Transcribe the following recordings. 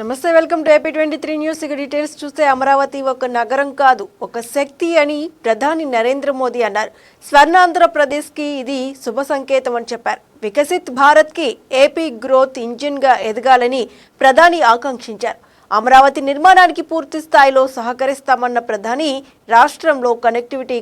నమస్తే welcome to AP23 news. ఇక details చూస్తే అమరావతి ఒక నగరం కాదు, ఒక శక్తి అని ప్రధాని నరేంద్ర మోదీ అన్నారు. స్వర్ణాంధ్రప్రదేశ్కి ఇది శుభ సంకేతం అని చెప్పారు. వికసిత్ భారత్కి ఏపీ గ్రోత్ ఇంజిన్గా ఎదగాలని ప్రధాని ఆకాంక్షించారు. అమరావతి నిర్మాణానికి పూర్తి స్థాయిలో సహకరిస్తామన్న ప్రధాని రాష్ట్రంలో కనెక్టివిటీ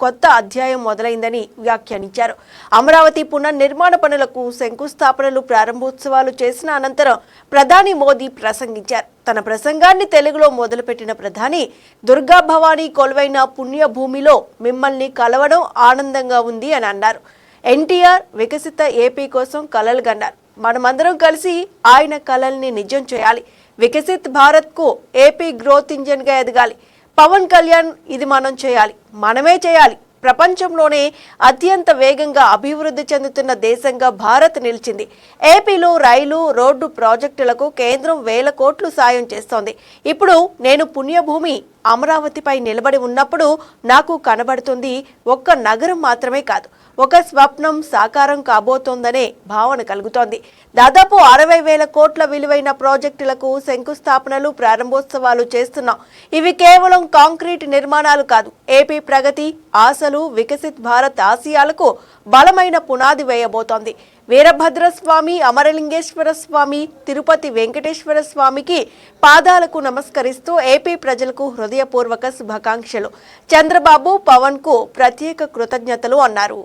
కొత్త అధ్యాయం మొదలైందని వ్యాఖ్యానించారు. అమరావతి పునర్నిర్మాణ పనులకు శంకుస్థాపనలు, ప్రారంభోత్సవాలు చేసిన అనంతరం ప్రధాని మోదీ ప్రసంగించారు. తన ప్రసంగాన్ని తెలుగులో మొదలుపెట్టిన ప్రధాని, దుర్గా భవానీ కొలువైన పుణ్యభూమిలో మిమ్మల్ని కలవడం ఆనందంగా ఉంది అని అన్నారు. ఎన్టీఆర్ వికసిత ఏపీ కోసం కలలు కన్నారు. మనమందరం కలిసి ఆయన కలల్ని నిజం చేయాలి. వికసిత్ భారత్కు ఏపీ గ్రోత్ ఇంజన్గా ఎదగాలి. పవన్ కళ్యాణ్ ఇది మనం చేయాలి, మనమే చేయాలి. ప్రపంచంలోనే అత్యంత వేగంగా అభివృద్ధి చెందుతున్న దేశంగా భారత్ నిలిచింది. ఏపీలో రైలు, రోడ్డు ప్రాజెక్టులకు కేంద్రం వేల కోట్లు సాయం చేస్తోంది. ఇప్పుడు నేను పుణ్యభూమి అమరావతిపై నిలబడి ఉన్నప్పుడు నాకు కనబడుతుంది ఒక్క నగరం మాత్రమే కాదు, ఒక స్వప్నం సాకారం కాబోతోందనే భావన కలుగుతోంది. దాదాపు 60,000 కోట్ల విలువైన ప్రాజెక్టులకు శంకుస్థాపనలు, ప్రారంభోత్సవాలు చేస్తున్నాం. ఇవి కేవలం కాంక్రీట్ నిర్మాణాలు కాదు, ఏపీ ప్రగతి, ఆశలు, వికసిత్ భారత్ ఆశయాలకు బలమైన పునాది వేయబోతోంది. వీరభద్రస్వామి, అమరలింగేశ్వర స్వామి, తిరుపతి వెంకటేశ్వర స్వామికి పాదాలకు నమస్కరిస్తూ ఏపీ ప్రజలకు హృదయపూర్వక శుభాకాంక్షలు. చంద్రబాబు, పవన్ కు ప్రత్యేక కృతజ్ఞతలు అన్నారు.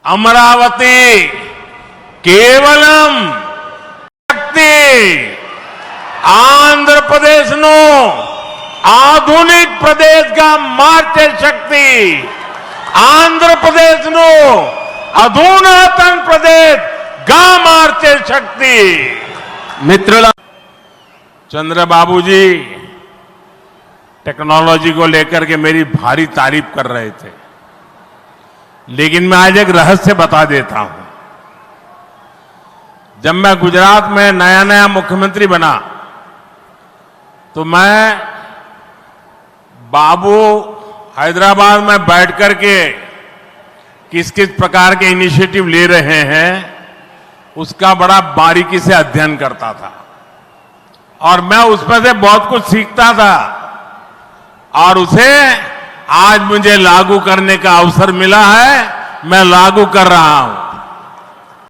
అమరావతి కేవలం శక్తి, ఆంధ్రప్రదేశ్ ను ఆధునిक प्रदेश గా మార్చే శక్తి, ఆంధ్రప్రదేశ్ ను अधुनातन प्रदेश गा मार्चे शक्ति। मित्रुला, चंद्रबाबू जी टेक्नोलॉजी को लेकर के मेरी भारी तारीफ कर रहे थे, लेकिन मैं आज एक रहस्य बता देता हूं। जब मैं गुजरात में नया मुख्यमंत्री बना तो मैं बाबू हैदराबाद में बैठ करके किस किस प्रकार के इनिशिएटिव ले रहे हैं उसका बड़ा बारीकी से अध्ययन करता था और मैं उसमें से बहुत कुछ सीखता था और उसे आज मुझे लागू करने का अवसर मिला है, मैं लागू कर रहा हूं।